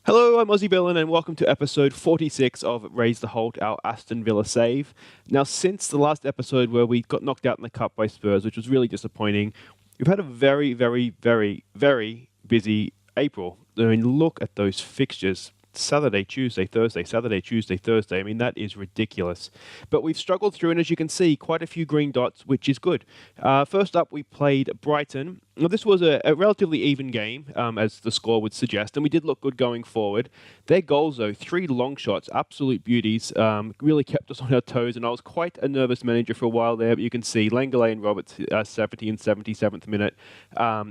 Hello, I'm Aussie Villain, and welcome to episode 46 of Raise the Holt, our Aston Villa save. Now, since the last episode where we got knocked out in the cup by Spurs, which was really disappointing, we've had a very busy April. I mean, look at those fixtures. Saturday, Tuesday, Thursday, Saturday, Tuesday, Thursday. I mean, that is ridiculous. But we've struggled through, and as you can see, quite a few green dots, which is good. First up, we played Brighton. Now, this was a relatively even game, as the score would suggest, and we did look good going forward. Their goals, though, 3 long shots, absolute beauties, really kept us on our toes, and I was quite a nervous manager for a while there, but you can see Langley and Roberts, 70 and 77th minute,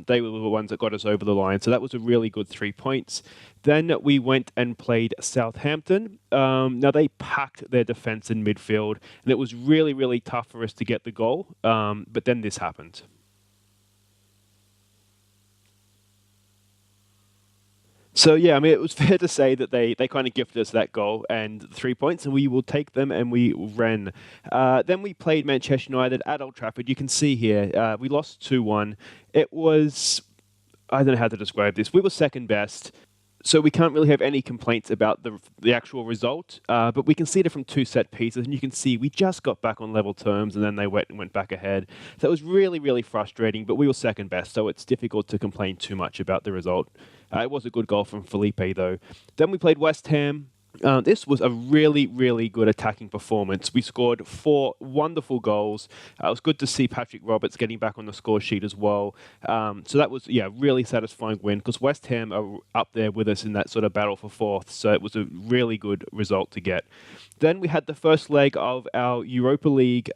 they were the ones that got us over the line, so that was a really good 3 points. Then we went and played Southampton. Now, they packed their defence in midfield, and it was really tough for us to get the goal, but then this happened. So, yeah, I mean, it was fair to say that they kind of gifted us that goal and 3 points, and we will take them, and we ran. Then we played Manchester United at Old Trafford. You can see here, we lost 2-1. It was, I don't know how to describe this. We were second best. So we can't really have any complaints about the actual result, but we can see it from 2 set pieces, and you can see we just got back on level terms, and then they went back ahead. So it was really frustrating, but we were second best, so it's difficult to complain too much about the result. It was a good goal from Felipe, though. Then we played West Ham. This was a really good attacking performance. We scored 4 wonderful goals. It was good to see Patrick Roberts getting back on the score sheet as well. So that was, really satisfying win because West Ham are up there with us in that sort of battle for 4th. So it was a really good result to get. Then we had the first leg of our Europa League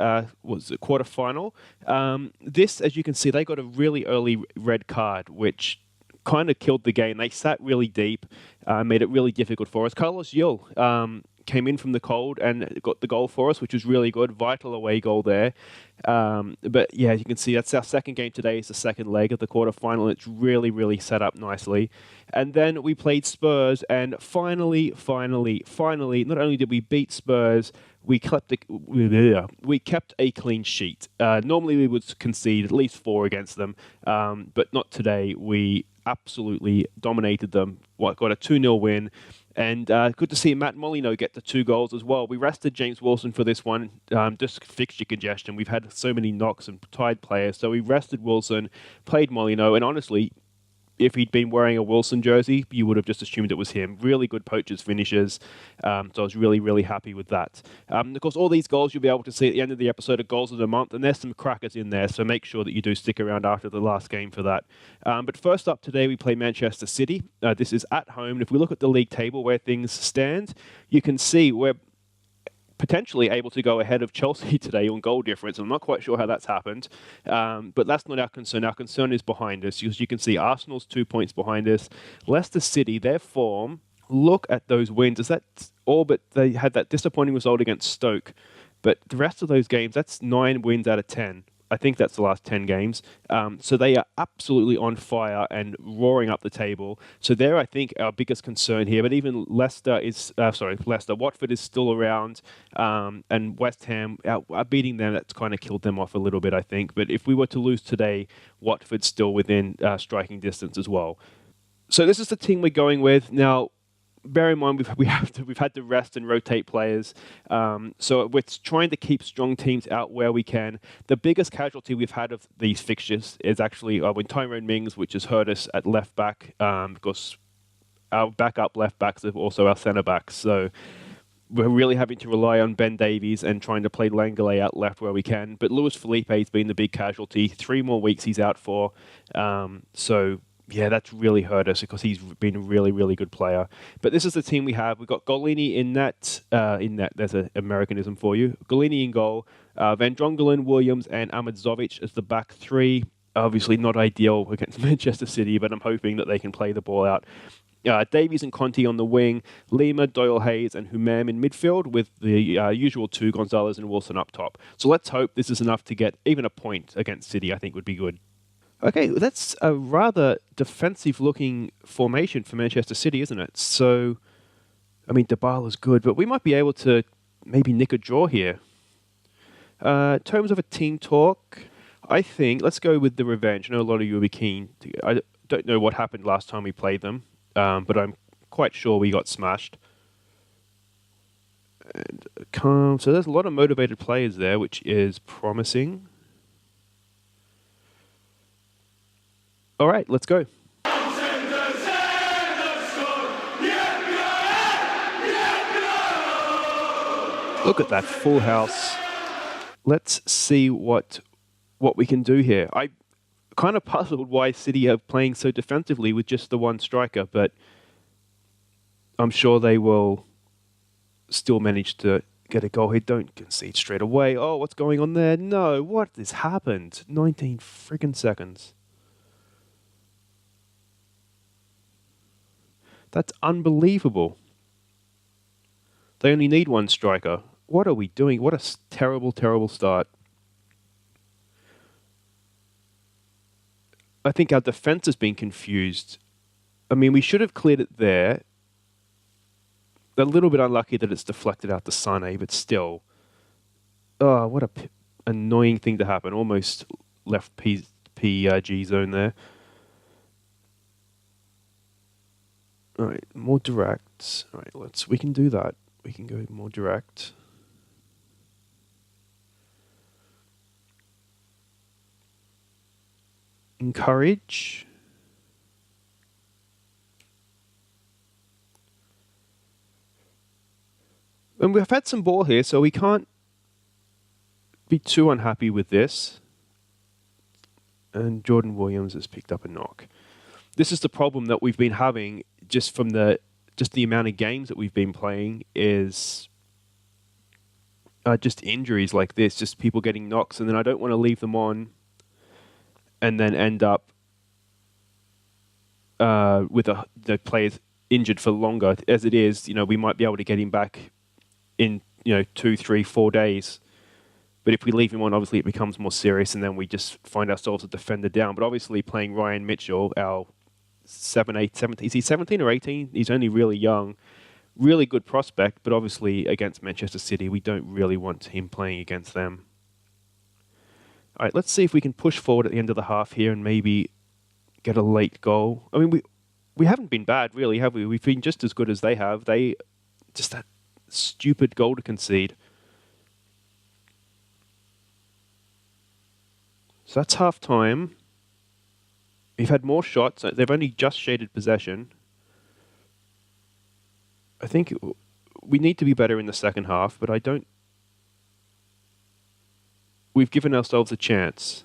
quarter-final. This, as you can see, they got a really early red card, which kind of killed the game. They sat really deep, made it really difficult for us. Carlos Yule came in from the cold and got the goal for us, which was really good. Vital away goal there. But yeah, as you can see, that's our second game today. It's the second leg of the quarterfinal. It's really set up nicely. And then we played Spurs, and finally, not only did we beat Spurs, we kept a clean sheet. Normally we would concede at least 4 against them, but not today. We absolutely dominated them. Got a 2-0 win. And good to see Matt Molino get the 2 goals as well. We rested James Wilson for this one, just fixture congestion. We've had so many knocks and tied players. So we rested Wilson, played Molino, and honestly, if he'd been wearing a Wilson jersey, you would have just assumed it was him. Really good poachers finishes. So I was really happy with that. Of course, all these goals you'll be able to see at the end of the episode of Goals of the Month, and there's some crackers in there, so make sure that you do stick around after the last game for that. But first up today, we play Manchester City. This is at home, and if we look at the league table where things stand, you can see we're potentially able to go ahead of Chelsea today on goal difference. I'm not quite sure how that's happened, but that's not our concern. Our concern is behind us. As you can see, Arsenal's 2 points behind us. Leicester City, their form, look at those wins. Is that all? But they had that disappointing result against Stoke. But the rest of those games, that's 9 wins out of 10. I think that's the last 10 games. So they are absolutely on fire and roaring up the table. So they're, I think, our biggest concern here. But even Watford is still around. And West Ham, beating them, that's kind of killed them off a little bit, I think. But if we were to lose today, Watford's still within striking distance as well. So this is the team we're going with. Now, bear in mind, we've had to rest and rotate players. So we're trying to keep strong teams out where we can. The biggest casualty we've had of these fixtures is actually when Tyrone Mings, which has hurt us at left back, because our backup left backs are also our centre backs. So we're really having to rely on Ben Davies and trying to play Langley out left where we can. But Luis Felipe's been the big casualty. 3 more weeks he's out for. Yeah, that's really hurt us because he's been a really good player. But this is the team we have. We've got Golini in net. There's an Americanism for you. Golini in goal. Van Drongelen, Williams, and Ahmedzovic as the back 3. Obviously not ideal against Manchester City, but I'm hoping that they can play the ball out. Davies and Conti on the wing. Lima, Doyle Hayes, and Humam in midfield with the usual 2, Gonzalez and Wilson up top. So let's hope this is enough to get even a point against City, I think would be good. Okay, that's a rather defensive-looking formation for Manchester City, isn't it? So, I mean, Dybala's good, but we might be able to maybe nick a draw here. In terms of a team talk, I think let's go with the revenge. I know a lot of you will be keen. I don't know what happened last time we played them, but I'm quite sure we got smashed. And so there's a lot of motivated players there, which is promising. All right, let's go. Look at that full house. Let's see what we can do here. I kind of puzzled why City are playing so defensively with just the one striker, but I'm sure they will still manage to get a goal here. Don't concede straight away. Oh, what's going on there? No, what has happened? 19 friggin' seconds. That's unbelievable. They only need one striker. What are we doing? What a terrible, terrible start. I think our defense has been confused. I mean, we should have cleared it there. A little bit unlucky that it's deflected out to Sane, but still. Oh, what a annoying thing to happen. Almost left PG zone there. All right, more direct. All right, we can do that. We can go more direct. Encourage. And we've had some ball here, so we can't be too unhappy with this. And Jordan Williams has picked up a knock. This is the problem that we've been having just from the amount of games that we've been playing is just injuries like this, just people getting knocks, and then I don't want to leave them on and then end up with the players injured for longer. As it is, we might be able to get him back in 2, 3, 4 days. But if we leave him on, obviously it becomes more serious, and then we just find ourselves a defender down. But obviously playing Ryan Mitchell, our 17, is he 17 or 18? He's only really young. Really good prospect, but obviously against Manchester City, we don't really want him playing against them. All right, let's see if we can push forward at the end of the half here and maybe get a late goal. I mean, we haven't been bad, really, have we? We've been just as good as they have. They just that stupid goal to concede. So that's half time. We've had more shots. They've only just shaded possession. I think we need to be better in the second half, but I don't... We've given ourselves a chance.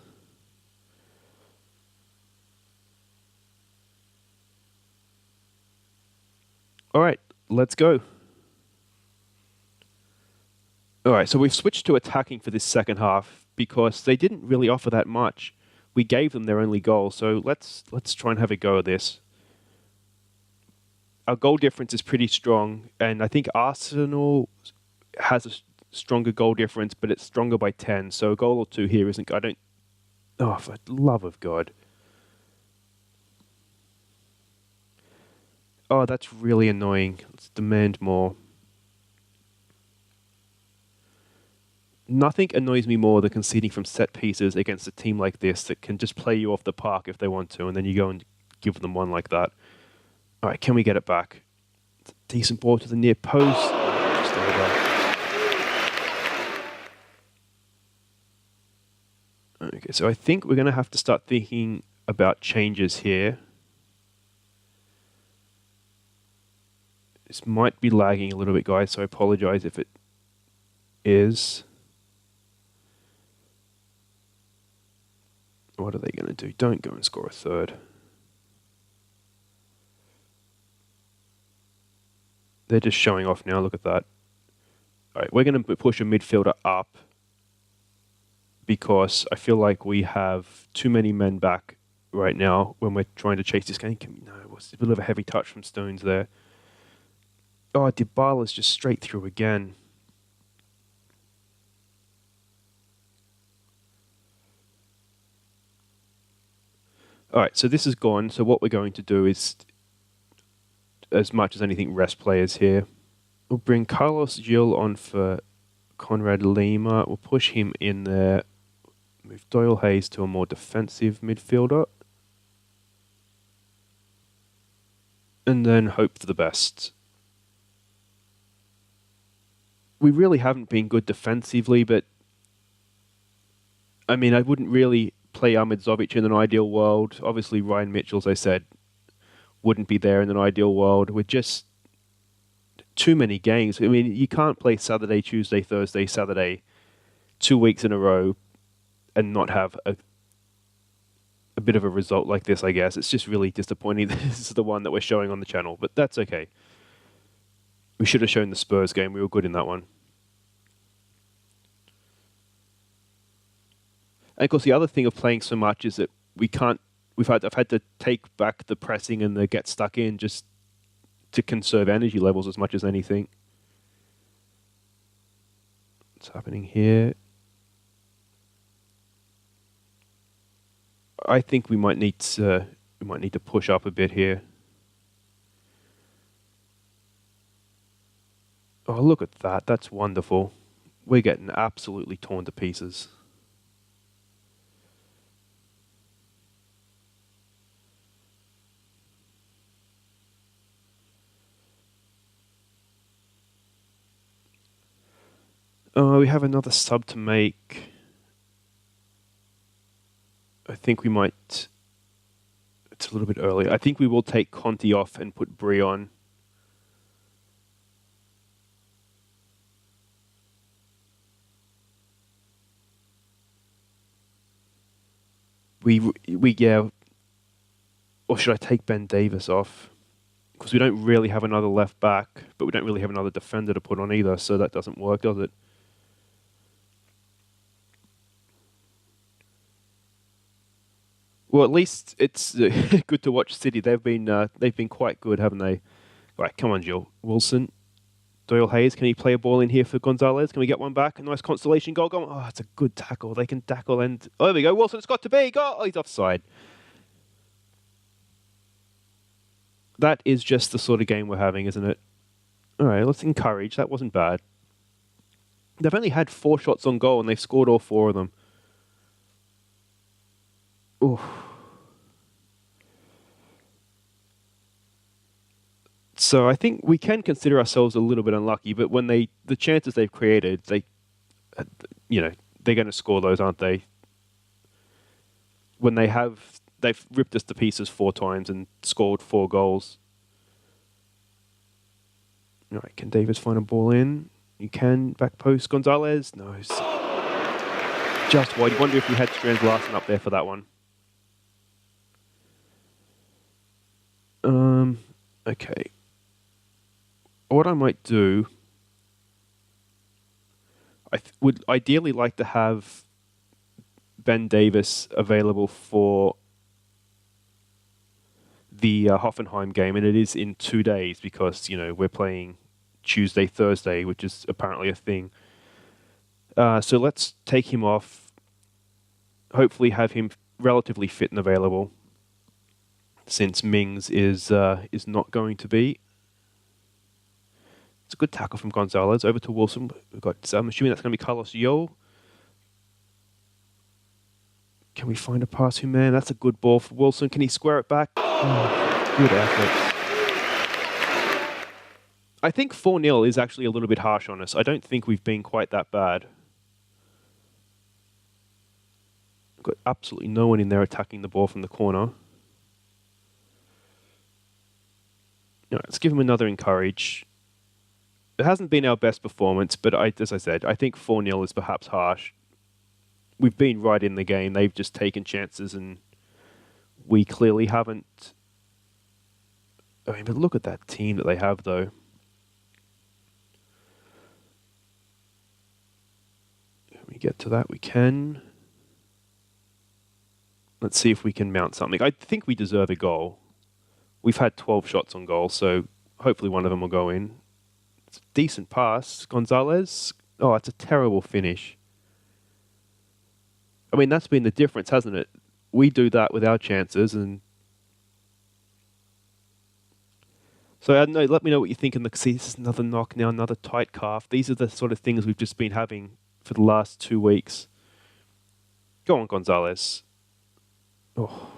All right, let's go. All right, so we've switched to attacking for this second half because they didn't really offer that much. We gave them their only goal, so let's try and have a go at this. Our goal difference is pretty strong, and I think Arsenal has a stronger goal difference, but it's stronger by 10, so a goal or two here isn't... Oh, for the love of God. Oh, that's really annoying. Let's demand more. Nothing annoys me more than conceding from set pieces against a team like this that can just play you off the park if they want to, and then you go and give them one like that. All right, can we get it back? Decent ball to the near post. Just over. Okay, so I think we're going to have to start thinking about changes here. This might be lagging a little bit, guys, so I apologize if it is. What are they going to do? Don't go and score a third. They're just showing off now. Look at that. All right, we're going to push a midfielder up because I feel like we have too many men back right now when we're trying to chase this game. No, it was a bit of a heavy touch from Stones there. Oh, Dybala's just straight through again. All right, so this is gone. So what we're going to do is, as much as anything, rest players here. We'll bring Carlos Gil on for Conrad Lima. We'll push him in there. Move Doyle Hayes to a more defensive midfielder. and then hope for the best. We really haven't been good defensively, but I mean, I wouldn't really play Ahmedzovic in an ideal world. Obviously, Ryan Mitchell, as I said, wouldn't be there in an ideal world. With just too many games. I mean, you can't play Saturday, Tuesday, Thursday, Saturday 2 weeks in a row and not have a bit of a result like this, I guess. It's just really disappointing. This is the one that we're showing on the channel, but that's okay. We should have shown the Spurs game. We were good in that one. And of course, the other thing of playing so much is that I've had to take back the pressing and the get stuck in just to conserve energy levels as much as anything. What's happening here? I think we might need to push up a bit here. Oh, look at that. That's wonderful. We're getting absolutely torn to pieces. We have another sub to make. I think we might... It's a little bit early. I think we will take Conti off and put Brie on. Yeah. Or should I take Ben Davis off? Because we don't really have another left back, but we don't really have another defender to put on either, so that doesn't work, does it? Well, at least it's good to watch City. They've been quite good, haven't they? Right, come on, Jill. Wilson. Doyle Hayes, can he play a ball in here for Gonzalez? Can we get one back? A nice consolation goal. Go on. Oh, it's a good tackle. They can tackle and... Oh, there we go. Wilson, it's got to be. Go! Oh, he's offside. That is just the sort of game we're having, isn't it? All right, let's encourage. That wasn't bad. They've only had 4 shots on goal and they've scored all 4 of them. Oof. So I think we can consider ourselves a little bit unlucky, but when the chances they've created, they're going to score those, aren't they? When they've ripped us to pieces 4 times and scored 4 goals. All right, can Davis find a ball in? You can. Back post. Gonzalez? No. Just wide. You wonder if we had Strands Larson up there for that one. Okay. What I might do... I would ideally like to have Ben Davis available for the Hoffenheim game, and it is in 2 days because, we're playing Tuesday, Thursday, which is apparently a thing. So let's take him off, hopefully have him relatively fit and available, since Mings is not going to be. It's a good tackle from Gonzalez. Over to Wilson. We've got, I'm assuming that's going to be Carlos Yo. Can we find a passing man? That's a good ball for Wilson. Can he square it back? Oh, good effort. I think 4-0 is actually a little bit harsh on us. I don't think we've been quite that bad. We've got absolutely no one in there attacking the ball from the corner. All right, let's give him another encourage. It hasn't been our best performance, but as I said, I think 4-0 is perhaps harsh. We've been right in the game. They've just taken chances, and we clearly haven't. I mean, but look at that team that they have, though. Can we get to that? We can. Let's see if we can mount something. I think we deserve a goal. We've had 12 shots on goal, so hopefully one of them will go in. It's a decent pass. Gonzalez. Oh, it's a terrible finish. I mean, that's been the difference, hasn't it? We do that with our chances, and so I don't know. Let me know what you think. See, this is another knock now, another tight calf. These are the sort of things we've just been having for the last 2 weeks. Go on, Gonzalez. Oh.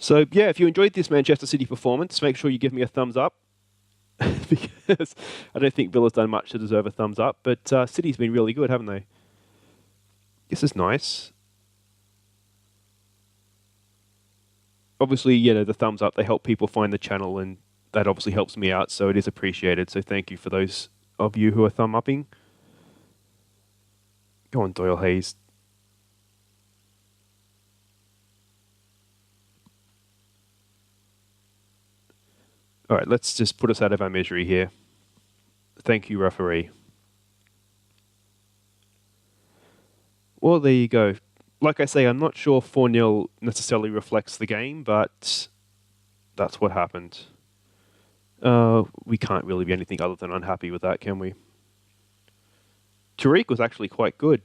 So, yeah, if you enjoyed this Manchester City performance, make sure you give me a thumbs up. Because I don't think Villa's done much to deserve a thumbs up, but City's been really good, haven't they? This is nice. Obviously, you know, the thumbs up, they help people find the channel, and that obviously helps me out, so it is appreciated. So thank you for those of you who are thumb-upping. Go on, Doyle Hayes. All right, let's just put us out of our misery here. Thank you, referee. Well, there you go. Like I say, I'm not sure 4-0 necessarily reflects the game, but that's what happened. We can't really be anything other than unhappy with that, can we? Tariq was actually quite good.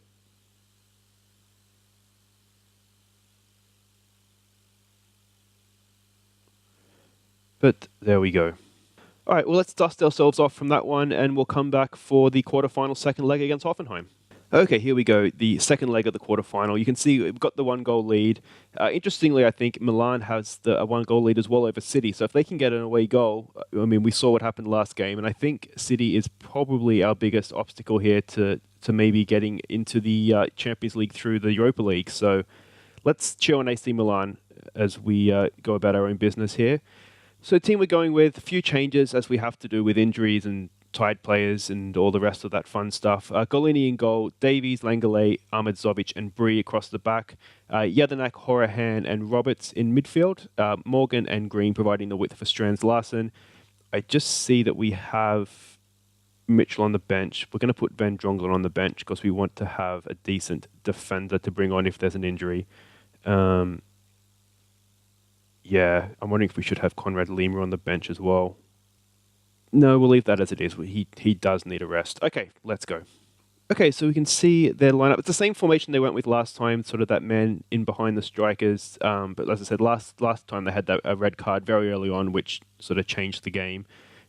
But there we go. All right, well, let's dust ourselves off from that one, and we'll come back for the quarterfinal second leg against Hoffenheim. Okay, here we go. The second leg of the quarterfinal. You can see we've got the 1-goal lead. Interestingly, I think Milan has the 1-goal lead as well over City. So if they can get an away goal, I mean, we saw what happened last game, and I think City is probably our biggest obstacle here to maybe getting into the Champions League through the Europa League. So let's cheer on AC Milan as we go about our own business here. So team we're going with, a few changes as we have to do with injuries and tied players and all the rest of that fun stuff. Golini in goal, Davies, Langlet, Ahmed Zovic and Bree across the back. Jedinak, Horahan and Roberts in midfield. Morgan and Green providing the width for Strands Larsen. I just see that we have Mitchell on the bench. We're going to put Van Drongelen on the bench because we want to have a decent defender to bring on if there's an injury. Yeah, I'm wondering if we should have Conrad Lima on the bench as well. No, we'll leave that as it is. He does need a rest. Okay, let's go. Okay, so we can see their lineup. It's the same formation they went with last time, sort of that man in behind the strikers. But as I said, last time they had a red card very early on, which sort of changed the game.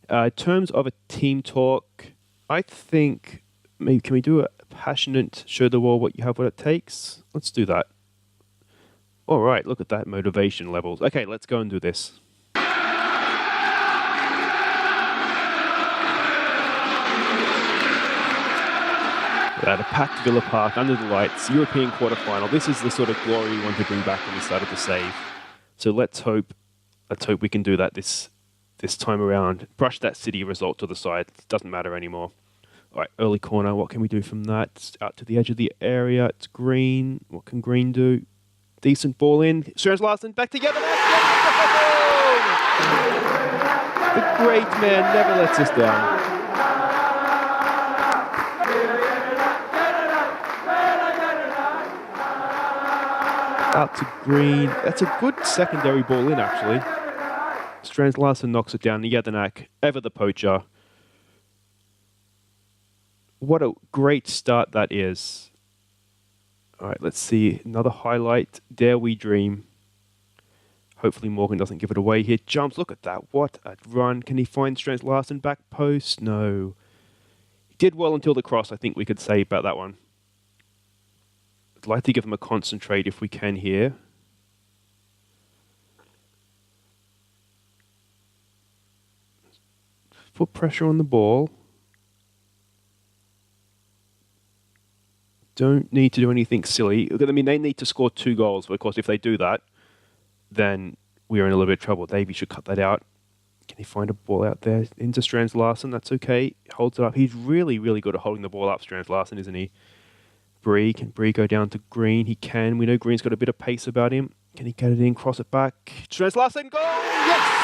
In terms of a team talk, I think maybe can we do a passionate show the world what you have, what it takes? Let's do that. All right, look at that motivation levels. Okay, let's go and do this. At a packed Villa Park, under the lights, European quarterfinal. This is the sort of glory we want to bring back when we started to save. So let's hope we can do that this time around. Brush that City result to the side. It doesn't matter anymore. All right, early corner. What can we do from that? It's out to the edge of the area. It's Green. What can Green do? Decent ball in. Strands Larsen back together. The great man never lets us down. Out to Green. That's a good secondary ball in, actually. Strands Larsen knocks it down. Jedinak, ever the poacher. What a great start that is. All right, let's see. Another highlight. Dare we dream. Hopefully Morgan doesn't give it away here. Jumps. Look at that. What a run. Can he find Strands Larsen back post? No. He did well until the cross, I think we could say about that one. I'd like to give him a concentrate if we can here. Put pressure on the ball. Don't need to do anything silly. I mean, they need to score 2 goals, but of course, if they do that, then we are in a little bit of trouble. Davey should cut that out. Can he find a ball out there into Strands Larsen? That's okay. Holds it up. He's really, really good at holding the ball up, Strands Larsen, isn't he? Bree, can Bree go down to Green? He can. We know Green's got a bit of pace about him. Can he get it in, cross it back? Strands Larsen, goal! Yes!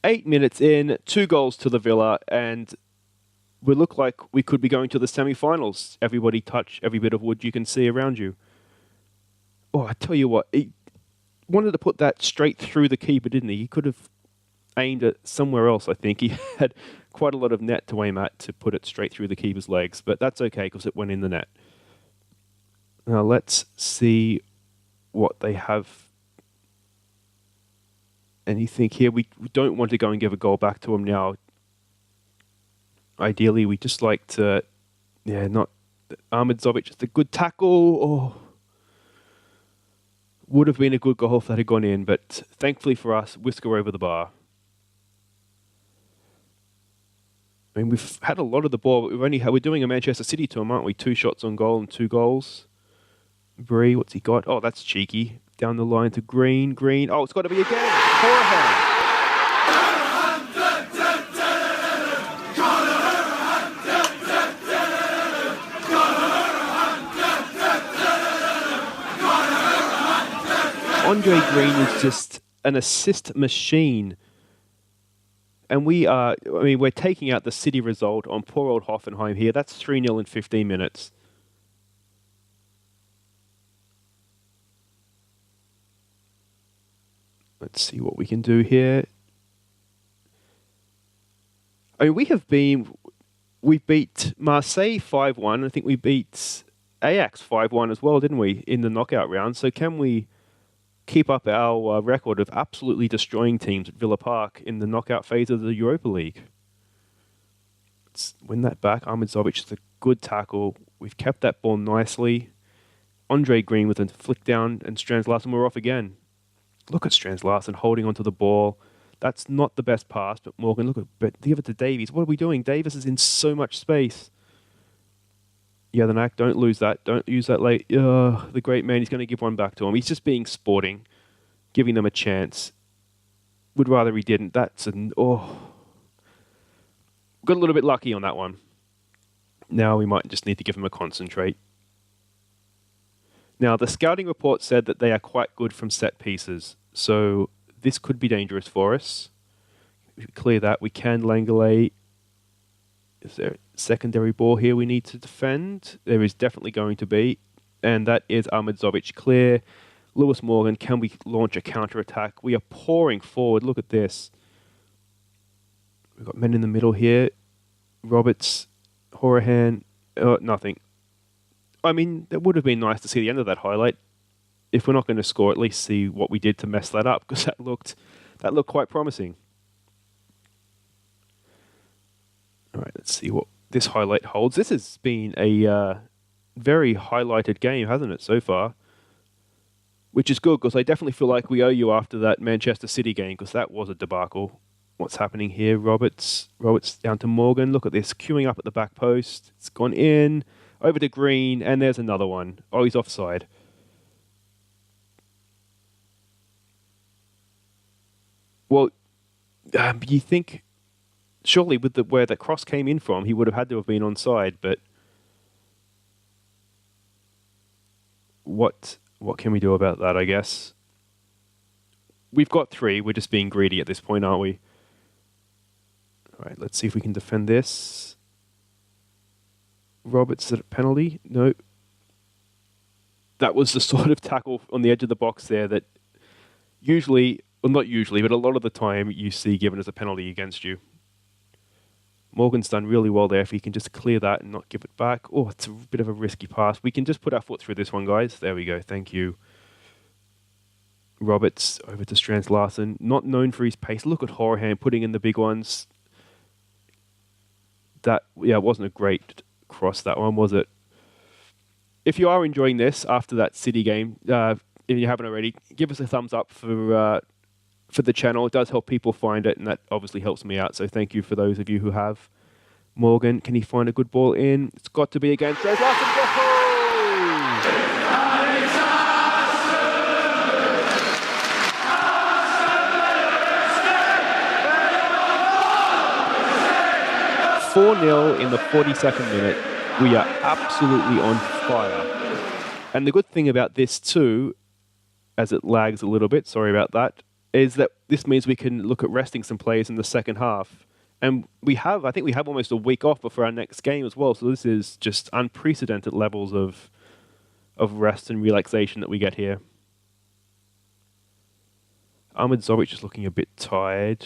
8 minutes in, 2 goals to the Villa, and we look like we could be going to the semi-finals. Everybody touch every bit of wood you can see around you. Oh, I tell you what, he wanted to put that straight through the keeper, didn't he? He could have aimed it somewhere else, I think. He had quite a lot of net to aim at to put it straight through the keeper's legs, but that's okay because it went in the net. Now let's see what they have. And you think here, we don't want to go and give a goal back to them now. Ideally, we just like to, not Ahmed Zovic, just a good tackle. Oh, would have been a good goal if that had gone in, but thankfully for us, whisker over the bar. I mean, we've had a lot of the ball, but we're doing a Manchester City tour, aren't we? 2 shots on goal and 2 goals. Bree, what's he got? Oh, that's cheeky. Down the line to Green. Oh, it's got to be again. Hoffenheim. Andre Green is just an assist machine. And we're taking out the City result on poor old Hoffenheim here. That's 3-0 in 15 minutes. Let's see what we can do here. I mean, we beat Marseille 5-1. I think we beat Ajax 5-1 as well, didn't we, in the knockout round? So can we keep up our record of absolutely destroying teams at Villa Park in the knockout phase of the Europa League? Let's win that back. Ahmed Zovic is a good tackle. We've kept that ball nicely. Andre Green with a flick down, and Strands Larsen were off again. Look at Strands Larsen holding onto the ball. That's not the best pass, but Morgan, give it to Davies. What are we doing? Davies is in so much space. Jelinek, don't lose that. Don't use that late. The great man, he's going to give one back to him. He's just being sporting, giving them a chance. Would rather he didn't. Got a little bit lucky on that one. Now we might just need to give him a concentrate. Now, the scouting report said that they are quite good from set pieces, so this could be dangerous for us. If we clear that, we can Langley. Is there a secondary ball here we need to defend? There is definitely going to be, and that is Ahmed Zovic clear. Lewis Morgan, can we launch a counter-attack? We are pouring forward. Look at this. We've got men in the middle here. Roberts, Horahan, nothing. I mean, it would have been nice to see the end of that highlight. If we're not going to score, at least see what we did to mess that up, because that looked quite promising. All right, let's see what this highlight holds. This has been a very highlighted game, hasn't it, so far? Which is good, because I definitely feel like we owe you after that Manchester City game, because that was a debacle. What's happening here? Roberts down to Morgan. Look at this, queuing up at the back post. It's gone in. Over to Green, and there's another one. Oh, he's offside. Well, you think, surely with where the cross came in from, he would have had to have been onside, but what can we do about that, I guess? We've got 3. We're just being greedy at this point, aren't we? All right, let's see if we can defend this. Roberts, is it a penalty? No. That was the sort of tackle on the edge of the box there that not usually, but a lot of the time you see given as a penalty against you. Morgan's done really well there if he can just clear that and not give it back. Oh, it's a bit of a risky pass. We can just put our foot through this one, guys. There we go. Thank you. Roberts over to Strands Larsen. Not known for his pace. Look at Horahan putting in the big ones. It wasn't a great cross, that one, was it? If you are enjoying this after that City game, if you haven't already, give us a thumbs up for the channel. It does help people find it, and that obviously helps me out. So thank you for those of you who have. Morgan, can he find a good ball in? It's got to be against Strands Larsen. 4-0 in the 42nd minute. We are absolutely on fire. And the good thing about this too, as it lags a little bit, sorry about that, is that this means we can look at resting some players in the second half. And I think we have almost a week off before our next game as well. So this is just unprecedented levels of rest and relaxation that we get here. Ahmed Zovic is looking a bit tired.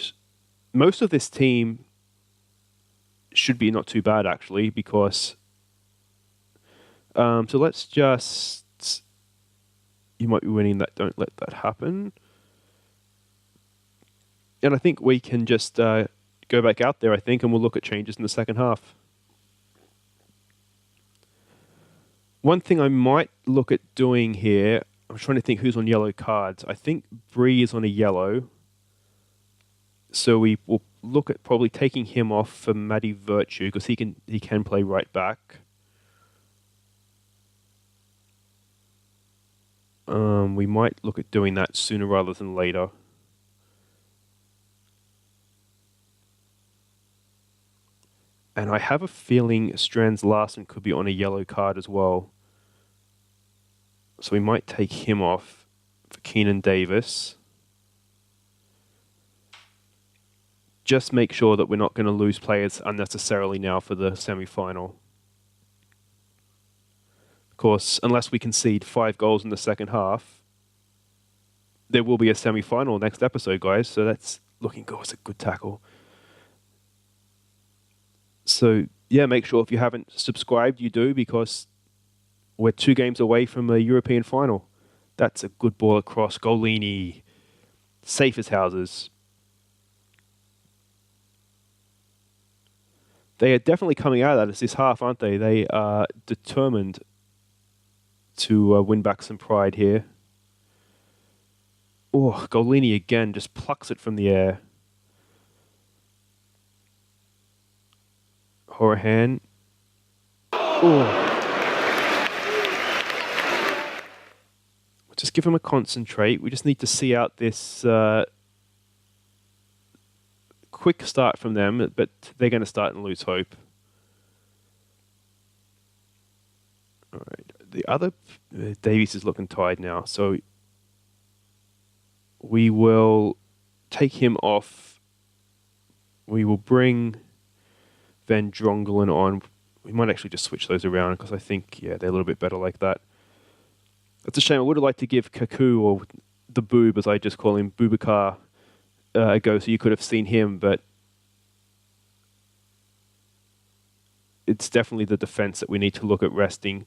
Most of this team should be not too bad, actually, because... so let's just... You might be winning that. Don't let that happen. And I think we can just go back out there, I think, and we'll look at changes in the second half. One thing I might look at doing here, I'm trying to think who's on yellow cards. I think Bree is on a yellow. So we will look at probably taking him off for Matty Virtue because he can play right back. We might look at doing that sooner rather than later. And I have a feeling Strands Larsen could be on a yellow card as well. So we might take him off for Keenan Davis. Just make sure that we're not going to lose players unnecessarily now for the semi-final. Of course, unless we concede 5 goals in the second half, there will be a semi-final next episode, guys. So that's looking good. It's a good tackle. So, yeah, make sure if you haven't subscribed, you do, because we're 2 games away from a European final. That's a good ball across. Golini. Safe as houses. They are definitely coming out of this half, aren't they? They are determined to win back some pride here. Oh, Golini again just plucks it from the air. Horahan. Oh. Just give him a concentrate. We just need to see out this quick start from them, but they're going to start and lose hope. All right. The other, Davies is looking tired now, so we will take him off. We will bring Van Drongelen on. We might actually just switch those around because I think, yeah, they're a little bit better like that. It's a shame. I would have liked to give Kaku, or the Boob, as I just call him, Boubacar, a go, so you could have seen him, but it's definitely the defense that we need to look at resting.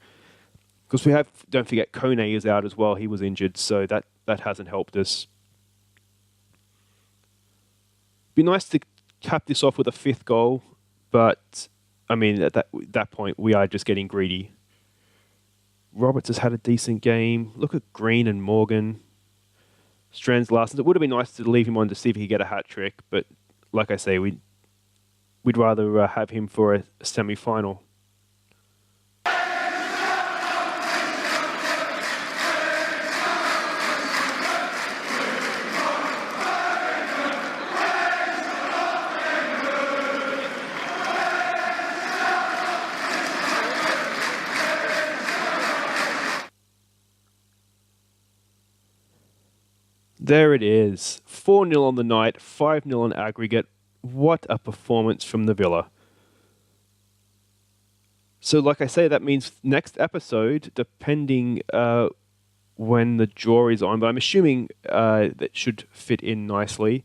Because we have, don't forget, Kone is out as well. He was injured, so that hasn't helped us. Be nice to cap this off with a 5th goal, but I mean, at that point, we are just getting greedy. Roberts has had a decent game. Look at Green and Morgan. Strands Larsen. It would have been nice to leave him on to see if he could get a hat trick, but like I say, we'd rather have him for a semi-final. There it is. 4-0 on the night, 5-0 on aggregate. What a performance from the Villa. So like I say, that means next episode, depending when the draw is on, but I'm assuming that should fit in nicely,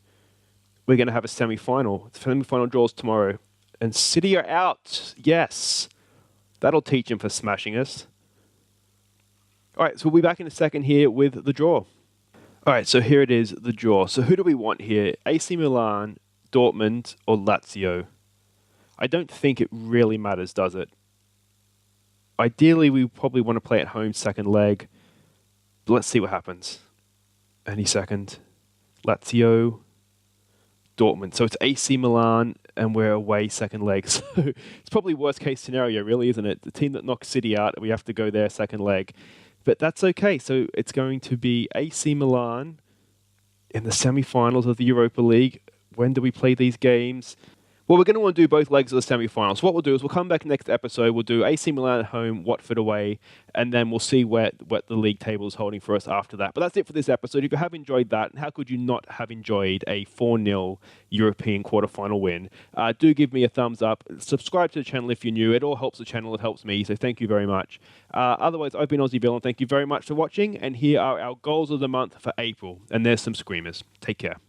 we're going to have a semi-final. The semi-final draws tomorrow. And City are out. Yes. That'll teach him for smashing us. All right, so we'll be back in a second here with the draw. All right, so here it is, the draw. So who do we want here? AC Milan, Dortmund, or Lazio? I don't think it really matters, does it? Ideally, we probably want to play at home second leg. But let's see what happens. Any second. Lazio, Dortmund. So it's AC Milan, and we're away second leg. So it's probably worst case scenario, really, isn't it? The team that knocks City out, we have to go there second leg. But that's okay. So it's going to be AC Milan in the semi-finals of the Europa League. When do we play these games? Well, we're going to want to do both legs of the semi-finals. What we'll do is we'll come back next episode. We'll do AC Milan at home, Watford away, and then we'll see what the league table is holding for us after that. But that's it for this episode. If you have enjoyed that, how could you not have enjoyed a 4-0 European quarterfinal win? Do give me a thumbs up. Subscribe to the channel if you're new. It all helps the channel. It helps me. So thank you very much. Otherwise, I've been Aussie Villain. Thank you very much for watching. And here are our goals of the month for April. And there's some screamers. Take care.